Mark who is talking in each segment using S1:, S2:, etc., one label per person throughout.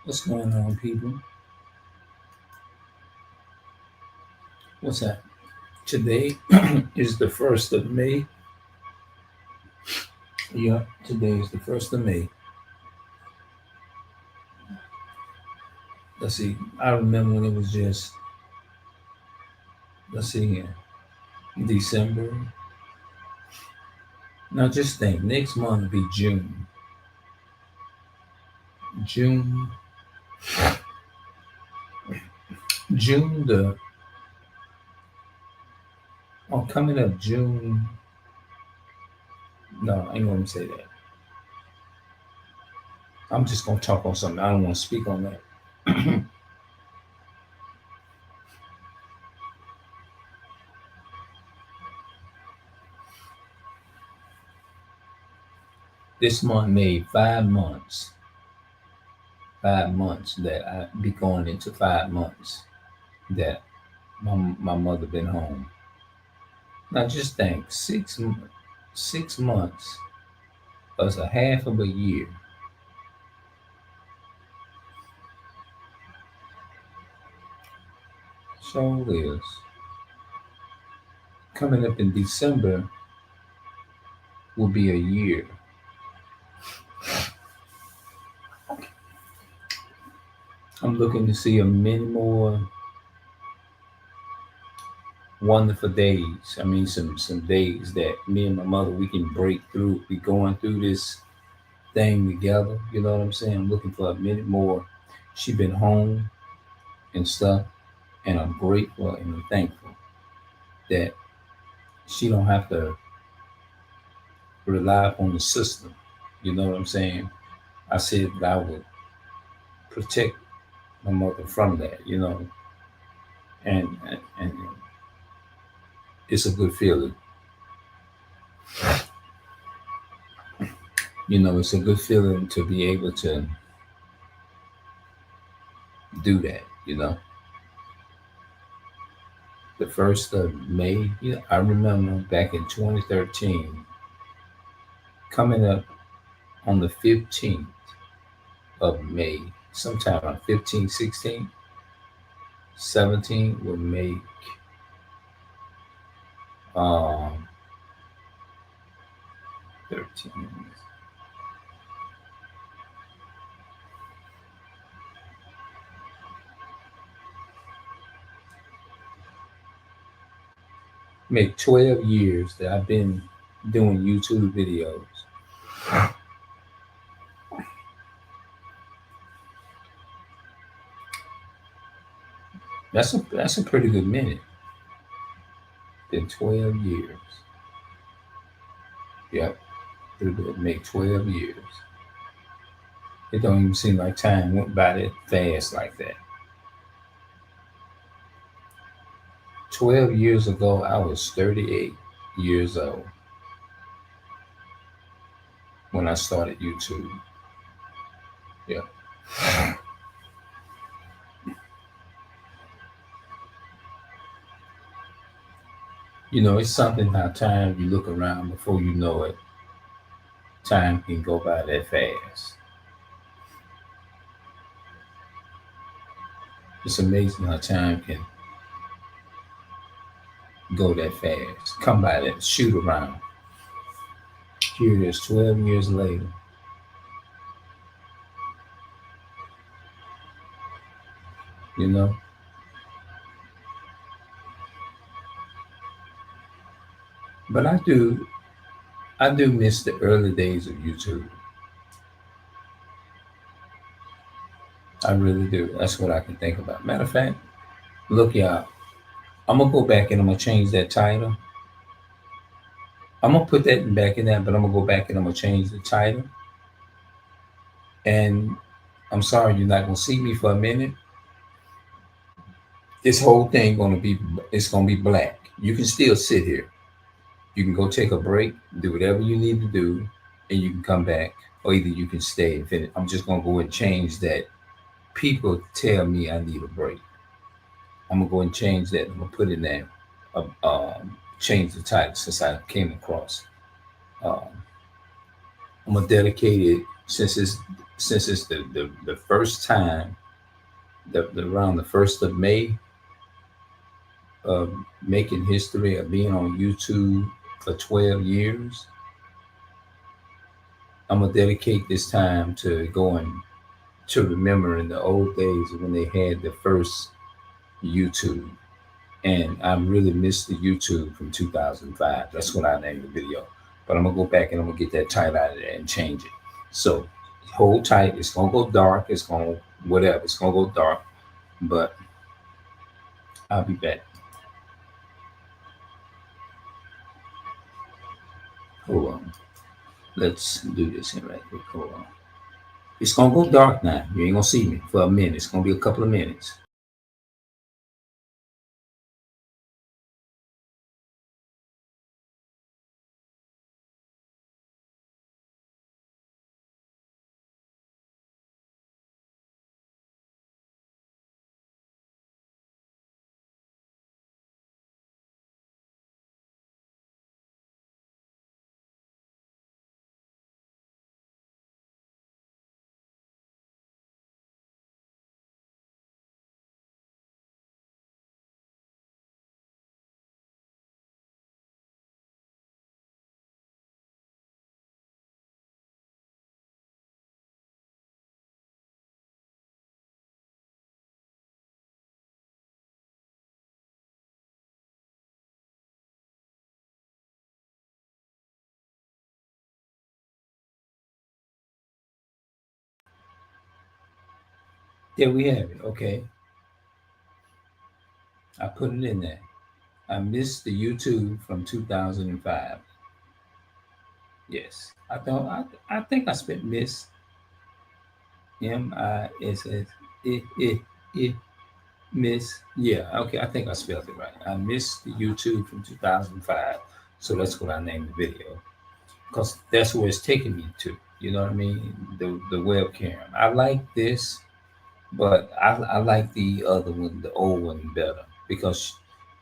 S1: What's going on, people? What's that? Today is the 1st of May. Yeah, today is the 1st of May. Let's see. I remember when it was just, let's see here, December. Now just think, next month will be June. June, June coming up June. No, I ain't gonna say that. I'm just gonna talk on something. I don't want to speak on that. This month made 5 months. 5 months that I be going into 5 months that my mother been home. Now just think, 6 months was a half of a year. So it is. Coming up in December will be a year. I'm looking to see a many more wonderful days. I mean, some days that me and my mother we can break through. We going through this thing together. You know what I'm saying? I'm looking for a minute more. She been home and stuff, and I'm grateful and I'm thankful that she don't have to rely on the system. You know what I'm saying? I said that I would protect my mother from that. And it's a good feeling. It's a good feeling to be able to do that. The 1st of May. I remember back in 2013, coming up on the 15th of May, sometime on 15, 16, 17 will make 13. Make 12 years that I've been doing YouTube videos. That's a pretty good minute. Been 12 years. Yep. It'll make 12 years. It don't even seem like time went by that fast like that. 12 years ago, I was 38 years old when I started YouTube. Yeah. It's something how time you look around before you know it, time can go by that fast. It's amazing how time can go that fast, come by that, shoot around. Here it is, 12 years later. You know? But I do miss the early days of YouTube. I really do. That's what I can think about. Matter of fact, look, y'all, I'm gonna go back and I'm gonna change that title. I'm gonna put that back in there, but I'm gonna go back and I'm gonna change the title. And I'm sorry you're not gonna see me for a minute. This whole thing gonna be black. You can still sit here. You can go take a break, do whatever you need to do, and you can come back, or either you can stay and finish. I'm just gonna go and change that. People tell me I need a break. I'm gonna go and change that. I'm gonna put in there, change the title since I came across. I'm gonna dedicate it since it's since it's the first time, around the 1st of May, of making history of being on YouTube for 12 years, I'm gonna dedicate this time to going to remembering the old days when they had the first YouTube. And I really miss the YouTube from 2005. That's what I named the video. But I'm gonna go back and I'm gonna get that title out of there and change it. So hold tight. It's gonna go dark. It's gonna whatever. It's gonna go dark. But I'll be back. Hold on. Let's do this here right quick. Hold on. It's gonna go dark now. You ain't gonna see me for a minute. It's gonna be a couple of minutes. There we have it. Okay. I put it in there. I missed the YouTube from 2005. Yes. I think I spent miss MISS miss. Yeah, okay. I think I spelled it right. I missed the YouTube from 2005. So that's what I named the video. Because that's where it's taking me to. You know what I mean? The webcam. I like this, but I like the other one, the old one, better. Because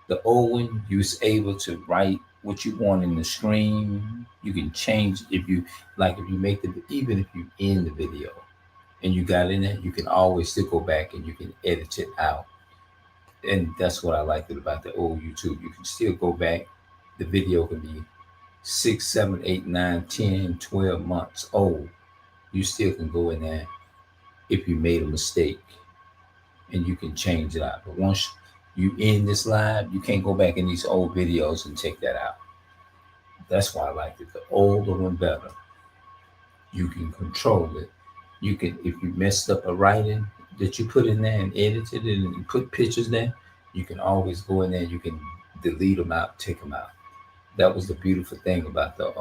S1: the old one, you was able to write what you want in the screen. You can change if you like, if you make the, even if you end the video and you got in it, you can always still go back and you can edit it out. And that's what I liked about the old YouTube. You can still go back. The video can be 6, 7, 8, 9, 10, 12 months old. You still can go in there if you made a mistake and you can change it out. But once you end this live, you can't go back in these old videos and take that out. That's why I liked it. The older one better. You can control it. You can, if you messed up a writing that you put in there and edited it and put pictures there, you can always go in there. You can delete them out, take them out. That was the beautiful thing about the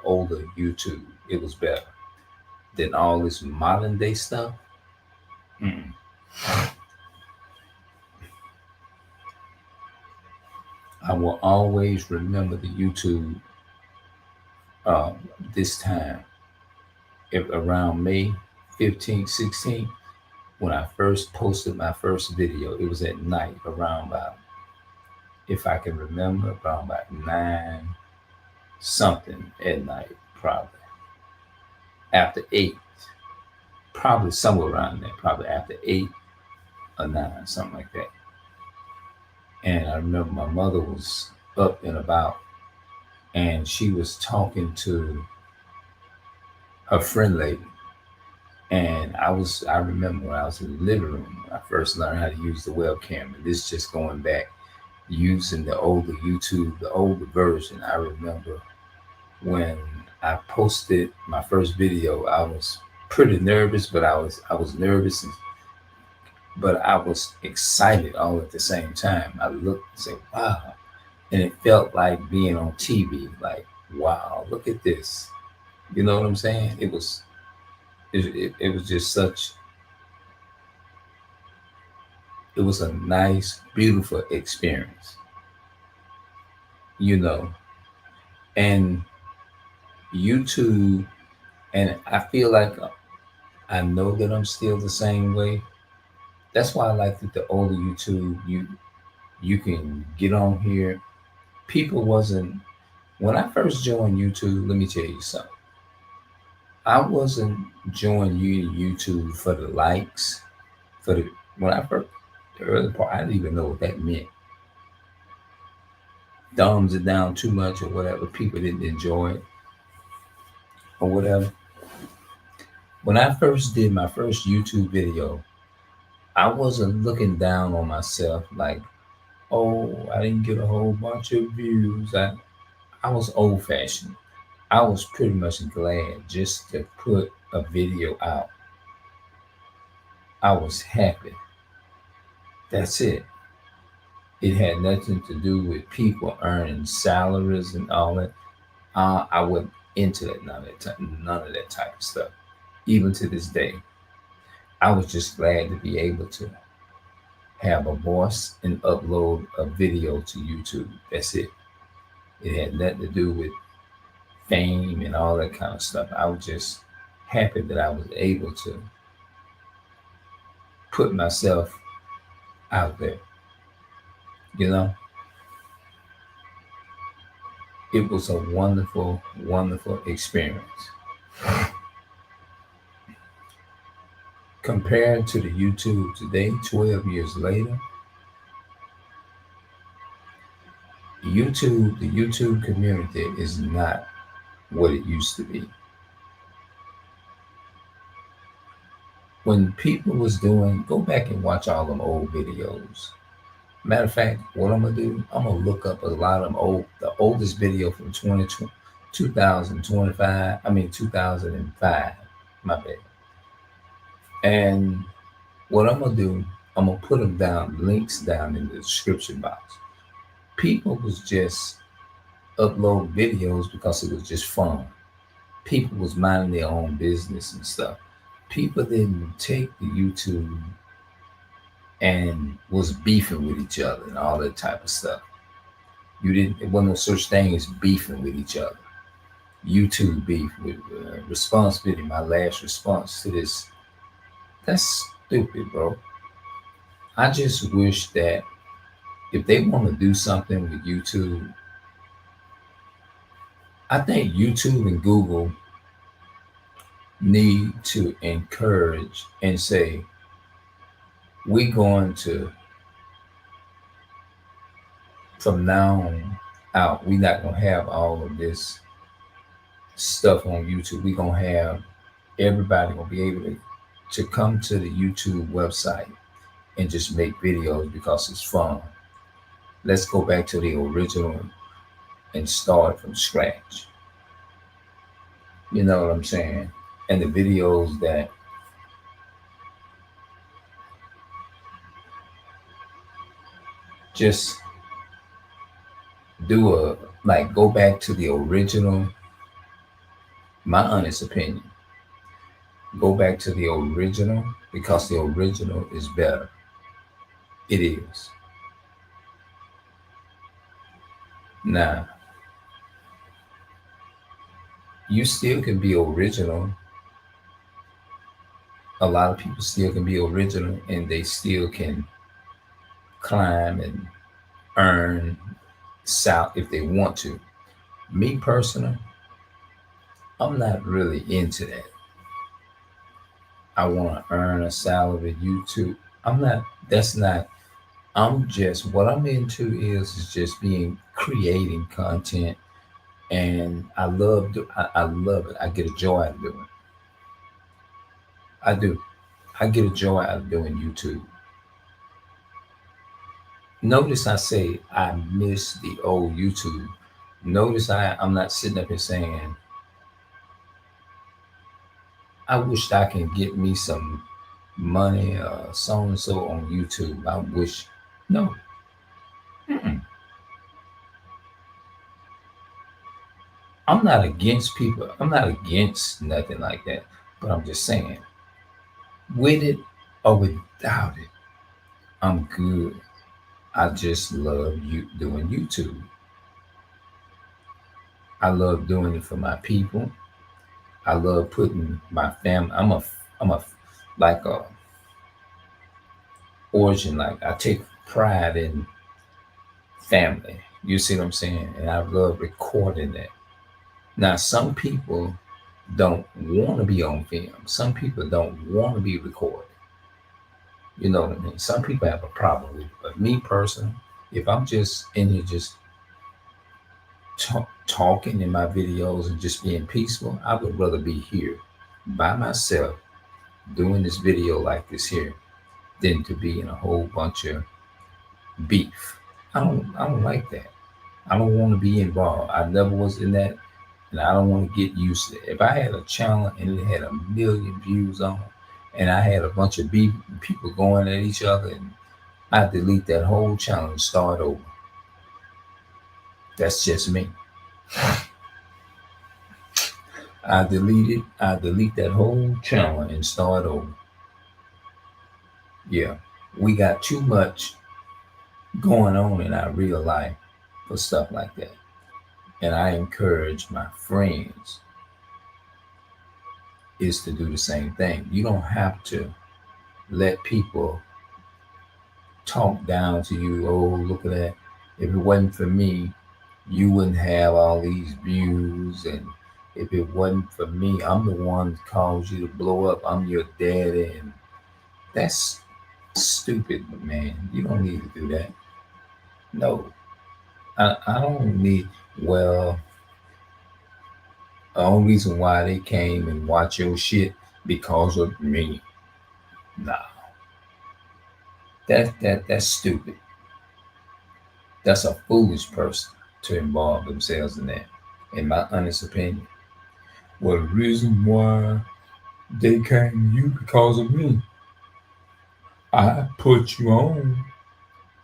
S1: older YouTube. It was better than all this modern day stuff. Mm. I will always remember the YouTube this time, if around May 15th, 16th, when I first posted my first video. It was at night, around about, if I can remember, around about 9 something at night, probably. After 8, probably somewhere around there, probably after 8 or 9, something like that. And I remember my mother was up and about and she was talking to her friend lady. And I remember when I was in the living room, I first learned how to use the webcam. And this just going back, using the older YouTube, the older version. I remember when I posted my first video, I was pretty nervous, but I was nervous, but I was excited all at the same time. I looked and said, wow. And it felt like being on TV, like, wow, look at this. You know what I'm saying? It was just such, it was a nice, beautiful experience, you know. And YouTube, and I feel like I know that I'm still the same way. That's why I like that the older YouTube, you can get on here. People wasn't, when I first joined YouTube, let me tell you something. I wasn't joining YouTube for the likes. For the when I first the early part, I didn't even know what that meant. Thumbs it down too much or whatever. People didn't enjoy it or whatever. When I first did my first YouTube video, I wasn't looking down on myself like, oh, I didn't get a whole bunch of views. I was old fashioned. I was pretty much glad just to put a video out. I was happy. That's it. It had nothing to do with people earning salaries and all that. I wasn't into that none of that type of stuff. Even to this day, I was just glad to be able to have a voice and upload a video to YouTube. That's it. It had nothing to do with fame and all that kind of stuff. I was just happy that I was able to put myself out there. You know, it was a wonderful, wonderful experience. Compared to the YouTube today, 12 years later, the YouTube community is not what it used to be. When people was doing, go back and watch all them old videos. Matter of fact, what I'm gonna do, I'm gonna look up a lot of them the oldest video from 2025, 2005, my bad. And what I'm gonna do, I'm gonna put them down, links down in the description box. People was just upload videos because it was just fun. People was minding their own business and stuff. People didn't take the YouTube and was beefing with each other and all that type of stuff. It wasn't no such thing as beefing with each other. YouTube beef with responsibility. My last response to this, that's stupid, bro. I just wish that if they want to do something with YouTube, I think YouTube and Google need to encourage and say, we're going to, from now out, we're not going to have all of this stuff on YouTube. We're going to have everybody going to be able to come to the YouTube website and just make videos because it's fun. Let's go back to the original and start from scratch. You know what I'm saying? And the videos that just go back to the original, my honest opinion. Go back to the original because the original is better. It is. Now, you still can be original. A lot of people still can be original and they still can climb and earn salary if they want to. Me personally, I'm not really into that. I want to earn a salary YouTube. What I'm into is just creating content, and I love it. I get a joy out of doing it. I do. I get a joy out of doing YouTube. Notice I say I miss the old YouTube. Notice I'm not sitting up here saying, I wish I can get me some money so and so on YouTube. I wish. No. Mm-mm. I'm not against people. I'm not against nothing like that. But I'm just saying, with it or without it, I'm good. I just love doing YouTube. I love doing it for my people. I love putting my family. I'm a like a origin. Like I take pride in family. You see what I'm saying? And I love recording that. Now, some people don't want to be on film. Some people don't want to be recorded. You know what I mean? Some people have a problem with it. But me personally, if I'm just in here just talking in my videos and just being peaceful, I would rather be here by myself doing this video like this here than to be in a whole bunch of beef. I don't like that. I don't want to be involved. I never was in that, and I don't want to get used to it. If I had a channel and it had 1 million views on it, and I had a bunch of beef people going at each other, and I delete that whole channel and start over. That's just me. I delete that whole channel and start over. Yeah. We got too much going on in our real life for stuff like that. And I encourage my friends is to do the same thing. You don't have to let people talk down to you. Oh, look at that. If it wasn't for me, you wouldn't have all these views. And if it wasn't for me, I'm the one that caused you to blow up. I'm your daddy. And that's stupid, man. You don't need to do that. No, I don't need, well, the only reason why they came and watch your shit because of me. Nah, that's stupid. That's a foolish person to involve themselves in that, in my honest opinion. Well, the reason why they came to you because of me. I put you on,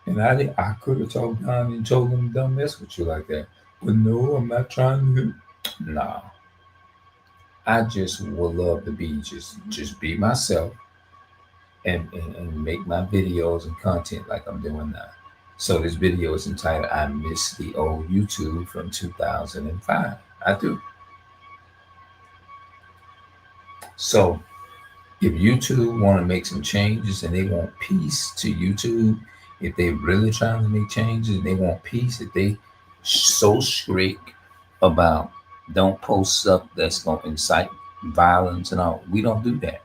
S1: and I could have talked down and told them don't mess with you like that. But no, I'm not trying to. Nah, I just would love to be just be myself and make my videos and content like I'm doing now. So this video is entitled "I Miss the Old YouTube from 2005." I do. So if YouTube want to make some changes and they want peace to YouTube, if they really trying to make changes and they want peace, if they so strict about don't post stuff that's going to incite violence and all, we don't do that.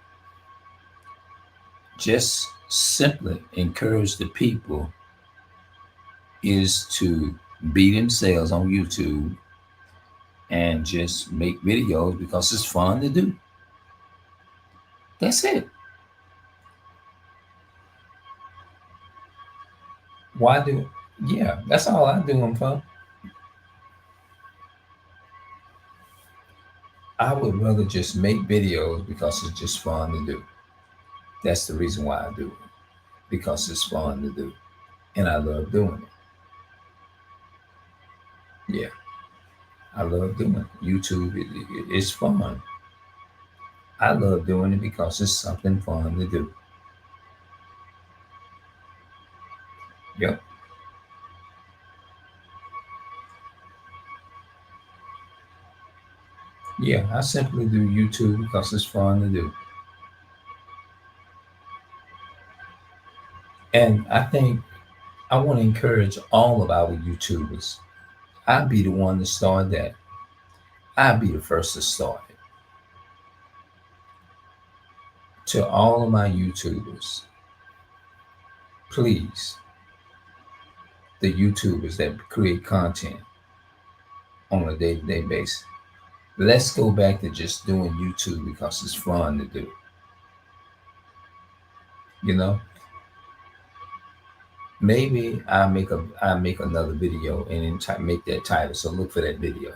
S1: Just simply encourage the people is to be themselves on YouTube and just make videos because it's fun to do. That's it. Why do? Yeah, that's all I do them for. I would rather just make videos because it's just fun to do. That's the reason why I do it, because it's fun to do, and I love doing it. Yeah, I love doing it. YouTube, it's fun. I love doing it because it's something fun to do. Yep. Yeah, I simply do YouTube because it's fun to do. And I think I want to encourage all of our YouTubers. I'll be the one to start that. I'll be the first to start it. To all of my YouTubers, please, the YouTubers that create content on a day-to-day basis, let's go back to just doing YouTube because it's fun to do. You know, maybe I make another video and then make that title. So look for that video.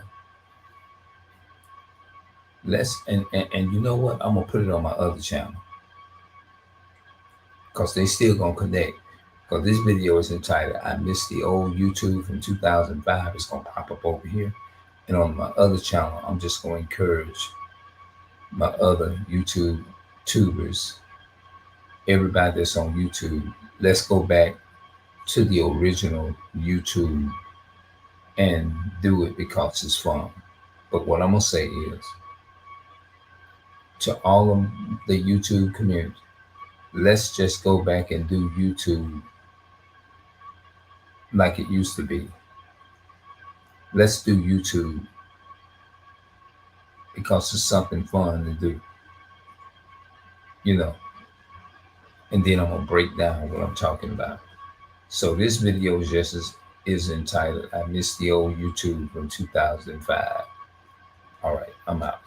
S1: Let's and you know what? I'm gonna put it on my other channel because they still gonna connect. Because this video is entitled "I Miss the Old YouTube from 2005." It's gonna pop up over here, and on my other channel, I'm just gonna encourage my other YouTube tubers, everybody that's on YouTube. Let's go back to the original YouTube and do it because it's fun. But what I'm gonna say is to all of the YouTube community, let's just go back and do YouTube like it used to be. Let's do YouTube because it's something fun to do, you know. And then I'm gonna break down what I'm talking about. So this video is entitled "I Miss the Old YouTube from 2005." All right, I'm out.